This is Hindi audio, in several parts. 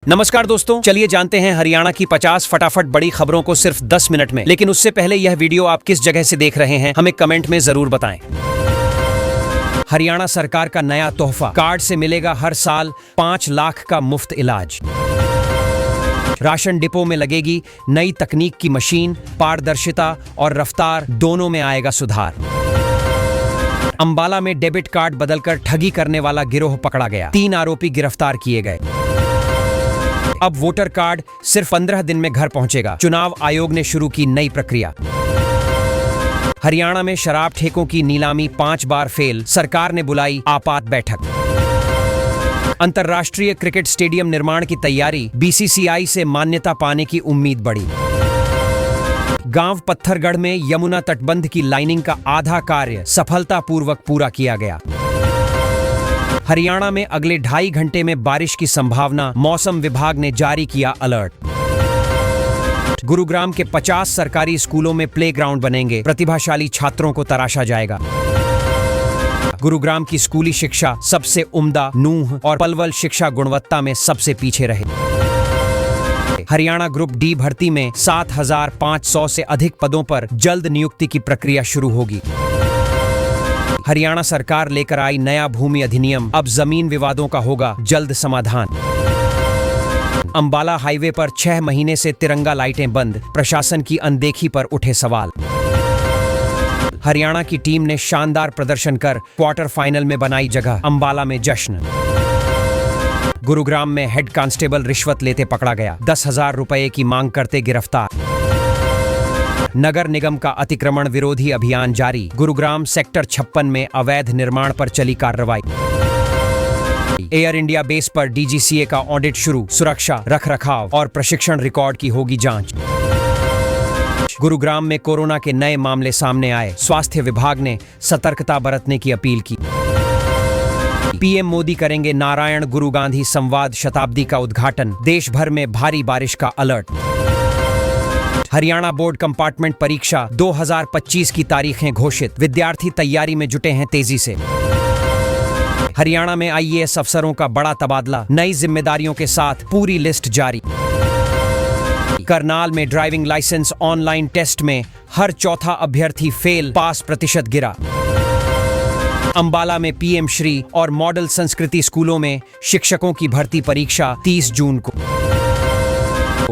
नमस्कार दोस्तों, चलिए जानते हैं हरियाणा की 50 फटाफट बड़ी खबरों को सिर्फ 10 मिनट में। लेकिन उससे पहले यह वीडियो आप किस जगह से देख रहे हैं हमें कमेंट में जरूर बताएं। हरियाणा सरकार का नया तोहफा, कार्ड से मिलेगा हर साल 5 लाख का मुफ्त इलाज। राशन डिपो में लगेगी नई तकनीक की मशीन, पारदर्शिता और रफ्तार दोनों में आएगा सुधार। अंबाला में डेबिट कार्ड बदलकर ठगी करने वाला गिरोह पकड़ा गया, 3 आरोपी गिरफ्तार किए गए। अब वोटर कार्ड सिर्फ 15 दिन में घर पहुंचेगा, चुनाव आयोग ने शुरू की नई प्रक्रिया। हरियाणा में शराब ठेकों की नीलामी 5 बार फेल, सरकार ने बुलाई आपात बैठक। अंतर्राष्ट्रीय क्रिकेट स्टेडियम निर्माण की तैयारी, बीसीसीआई से मान्यता पाने की उम्मीद बढ़ी। गांव पत्थरगढ़ में यमुना तटबंध की लाइनिंग का आधा कार्य सफलतापूर्वक पूरा किया गया। हरियाणा में अगले 2.5 घंटे में बारिश की संभावना, मौसम विभाग ने जारी किया अलर्ट। गुरुग्राम के 50 सरकारी स्कूलों में प्लेग्राउंड बनेंगे, प्रतिभाशाली छात्रों को तराशा जाएगा। गुरुग्राम की स्कूली शिक्षा सबसे उम्दा, नूंह और पलवल शिक्षा गुणवत्ता में सबसे पीछे रहे। हरियाणा ग्रुप डी भर्ती में 7,500 से अधिक पदों पर जल्द नियुक्ति की प्रक्रिया शुरू होगी। हरियाणा सरकार लेकर आई नया भूमि अधिनियम, अब जमीन विवादों का होगा जल्द समाधान। अंबाला हाईवे पर 6 महीने से तिरंगा लाइटें बंद, प्रशासन की अनदेखी पर उठे सवाल। हरियाणा की टीम ने शानदार प्रदर्शन कर क्वार्टर फाइनल में बनाई जगह, अंबाला में जश्न। गुरुग्राम में हेड कांस्टेबल रिश्वत लेते पकड़ा गया, 10,000 रुपए की मांग करते गिरफ्तार। नगर निगम का अतिक्रमण विरोधी अभियान जारी, गुरुग्राम सेक्टर 56 में अवैध निर्माण पर चली कार्रवाई। एयर इंडिया बेस पर डीजीसीए का ऑडिट शुरू, सुरक्षा, रखरखाव और प्रशिक्षण रिकॉर्ड की होगी जांच। गुरुग्राम में कोरोना के नए मामले सामने आए, स्वास्थ्य विभाग ने सतर्कता बरतने की अपील की। पीएम मोदी करेंगे नारायण गुरु गांधी संवाद शताब्दी का उद्घाटन, देश भर में भारी बारिश का अलर्ट। हरियाणा बोर्ड कंपार्टमेंट परीक्षा 2025 की तारीखें घोषित, विद्यार्थी तैयारी में जुटे हैं तेजी से। हरियाणा में आईएएस अफसरों का बड़ा तबादला, नई जिम्मेदारियों के साथ पूरी लिस्ट जारी। करनाल में ड्राइविंग लाइसेंस ऑनलाइन टेस्ट में हर चौथा अभ्यर्थी फेल, पास प्रतिशत गिरा। अंबाला में पीएम श्री और मॉडल संस्कृति स्कूलों में शिक्षकों की भर्ती परीक्षा 30 जून को।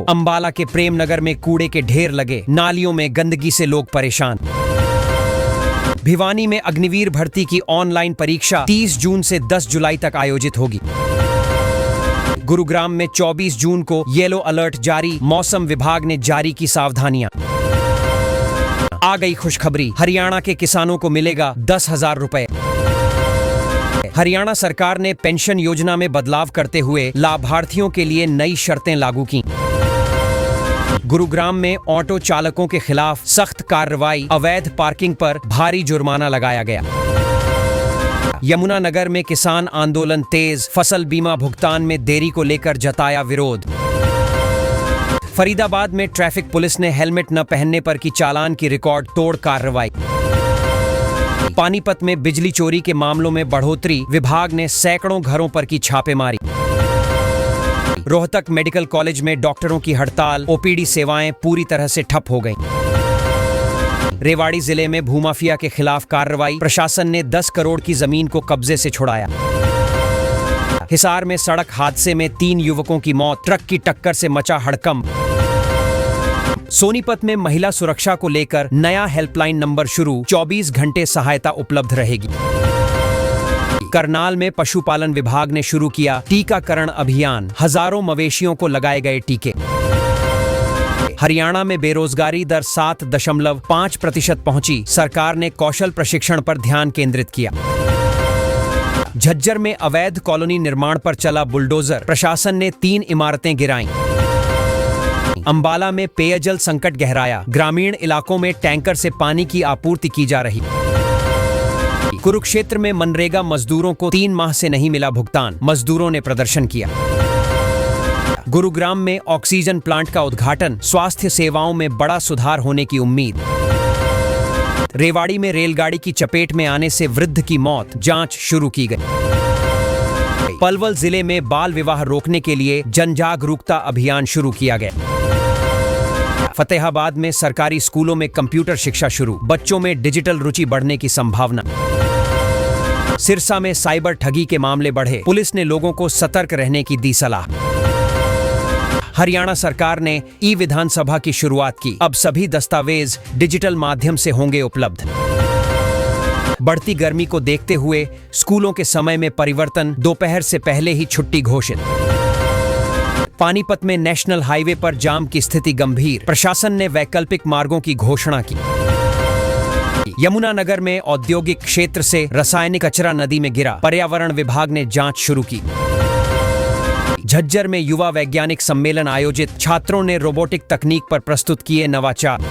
अंबाला के प्रेम नगर में कूड़े के ढेर लगे, नालियों में गंदगी से लोग परेशान। भिवानी में अग्निवीर भर्ती की ऑनलाइन परीक्षा 30 जून से 10 जुलाई तक आयोजित होगी। गुरुग्राम में 24 जून को येलो अलर्ट जारी, मौसम विभाग ने जारी की सावधानियां। आ गई खुशखबरी, हरियाणा के किसानों को मिलेगा 10,000 रुपए। हरियाणा सरकार ने पेंशन योजना में बदलाव करते हुए लाभार्थियों के लिए नई शर्तें लागू की। गुरुग्राम में ऑटो चालकों के खिलाफ सख्त कार्रवाई, अवैध पार्किंग पर भारी जुर्माना लगाया गया। यमुनानगर में किसान आंदोलन तेज, फसल बीमा भुगतान में देरी को लेकर जताया विरोध। फरीदाबाद में ट्रैफिक पुलिस ने हेलमेट न पहनने पर की चालान की रिकॉर्ड तोड़ कार्रवाई। पानीपत में बिजली चोरी के मामलों में बढ़ोतरी, विभाग ने सैकड़ों घरों पर की छापेमारी। रोहतक मेडिकल कॉलेज में डॉक्टरों की हड़ताल, ओपीडी सेवाएं पूरी तरह से ठप हो गईं। रेवाड़ी जिले में भूमाफिया के खिलाफ कार्रवाई, प्रशासन ने 10 करोड़ की जमीन को कब्जे से छुड़ाया। हिसार में सड़क हादसे में 3 युवकों की मौत, ट्रक की टक्कर से मचा हड़कंप। सोनीपत में महिला सुरक्षा को लेकर नया हेल्पलाइन नंबर शुरू, 24 घंटे सहायता उपलब्ध रहेगी। करनाल में पशुपालन विभाग ने शुरू किया टीकाकरण अभियान, हजारों मवेशियों को लगाए गए टीके। हरियाणा में बेरोजगारी दर 7.5% पहुंची, सरकार ने कौशल प्रशिक्षण पर ध्यान केंद्रित किया। झज्जर में अवैध कॉलोनी निर्माण पर चला बुलडोजर, प्रशासन ने 3 इमारतें गिराईं। अंबाला में पेयजल संकट गहराया, ग्रामीण इलाकों में टैंकर से पानी की आपूर्ति की जा रही। कुरुक्षेत्र में मनरेगा मजदूरों को 3 माह से नहीं मिला भुगतान, मजदूरों ने प्रदर्शन किया। गुरुग्राम में ऑक्सीजन प्लांट का उद्घाटन, स्वास्थ्य सेवाओं में बड़ा सुधार होने की उम्मीद। रेवाड़ी में रेलगाड़ी की चपेट में आने से वृद्ध की मौत, जांच शुरू की गई। पलवल जिले में बाल विवाह रोकने के लिए जन जागरूकता अभियान शुरू किया गया। फतेहाबाद में सरकारी स्कूलों में कंप्यूटर शिक्षा शुरू, बच्चों में डिजिटल रुचि बढ़ने की संभावना। सिरसा में साइबर ठगी के मामले बढ़े, पुलिस ने लोगों को सतर्क रहने की दी सलाह। हरियाणा सरकार ने ई विधानसभा की शुरुआत की, अब सभी दस्तावेज डिजिटल माध्यम से होंगे उपलब्ध। बढ़ती गर्मी को देखते हुए स्कूलों के समय में परिवर्तन, दोपहर से पहले ही छुट्टी घोषित। पानीपत में नेशनल हाईवे पर जाम की स्थिति गंभीर, प्रशासन ने वैकल्पिक मार्गों की घोषणा की। यमुनानगर में औद्योगिक क्षेत्र से रासायनिक कचरा नदी में गिरा, पर्यावरण विभाग ने जांच शुरू की। झज्जर में युवा वैज्ञानिक सम्मेलन आयोजित, छात्रों ने रोबोटिक तकनीक पर प्रस्तुत किए नवाचार।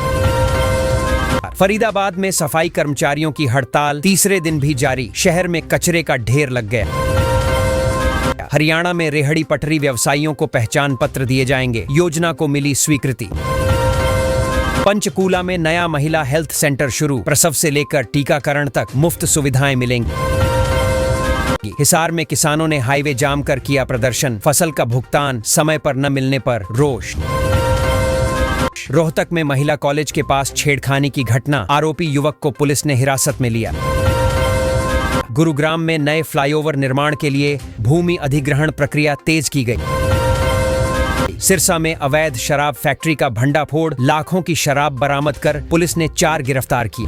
फरीदाबाद में सफाई कर्मचारियों की हड़ताल तीसरे दिन भी जारी, शहर में कचरे का ढेर लग गया। हरियाणा में रेहड़ी पटरी व्यवसायियों को पहचान पत्र दिए जाएंगे, योजना को मिली स्वीकृति। पंचकूला में नया महिला हेल्थ सेंटर शुरू, प्रसव से लेकर टीकाकरण तक मुफ्त सुविधाएं मिलेंगी। हिसार में किसानों ने हाईवे जाम कर किया प्रदर्शन, फसल का भुगतान समय पर न मिलने पर रोष। रोहतक में महिला कॉलेज के पास छेड़खानी की घटना, आरोपी युवक को पुलिस ने हिरासत में लिया। गुरुग्राम में नए फ्लाईओवर निर्माण के लिए भूमि अधिग्रहण प्रक्रिया तेज की गई। सिरसा में अवैध शराब फैक्ट्री का भंडाफोड़, लाखों की शराब बरामद कर पुलिस ने 4 गिरफ्तार किए।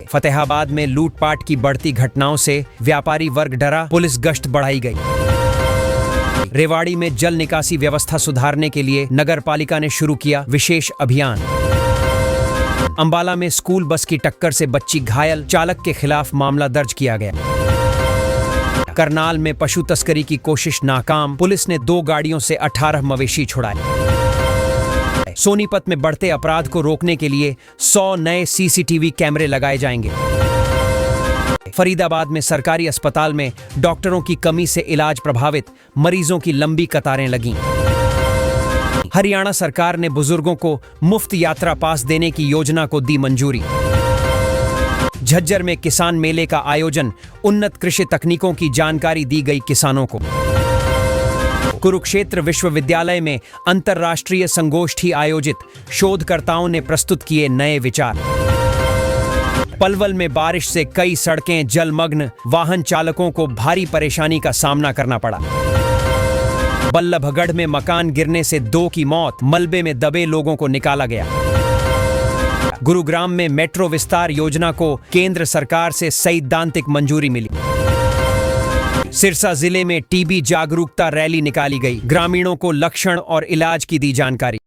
फतेहाबाद में लूटपाट की बढ़ती घटनाओं से व्यापारी वर्ग डरा, पुलिस गश्त बढ़ाई गई। रेवाड़ी में जल निकासी व्यवस्था सुधारने के लिए नगरपालिका ने शुरू किया विशेष अभियान। अंबाला में स्कूल बस की टक्कर से बच्ची घायल, चालक के खिलाफ मामला दर्ज किया गया। करनाल में पशु तस्करी की कोशिश नाकाम, पुलिस ने 2 गाड़ियों से 18 मवेशी छुड़ाए। सोनीपत में बढ़ते अपराध को रोकने के लिए 100 नए सीसीटीवी कैमरे लगाए जाएंगे। फरीदाबाद में सरकारी अस्पताल में डॉक्टरों की कमी से इलाज प्रभावित, मरीजों की लंबी कतारें लगीं। हरियाणा सरकार ने बुजुर्गों को मुफ्त यात्रा पास देने की योजना को दी मंजूरी। झज्जर में किसान मेले का आयोजन, उन्नत कृषि तकनीकों की जानकारी दी गई किसानों को। कुरुक्षेत्र विश्वविद्यालय में अंतर्राष्ट्रीय संगोष्ठी आयोजित, शोधकर्ताओं ने प्रस्तुत किए नए विचार। पलवल में बारिश से कई सड़कें जलमग्न, वाहन चालकों को भारी परेशानी का सामना करना पड़ा। बल्लभगढ़ में मकान गिरने से 2 की मौत, मलबे में दबे लोगों को निकाला गया। गुरुग्राम में मेट्रो विस्तार योजना को केंद्र सरकार से सैद्धांतिक मंजूरी मिली। सिरसा जिले में टीबी जागरूकता रैली निकाली गई, ग्रामीणों को लक्षण और इलाज की दी जानकारी।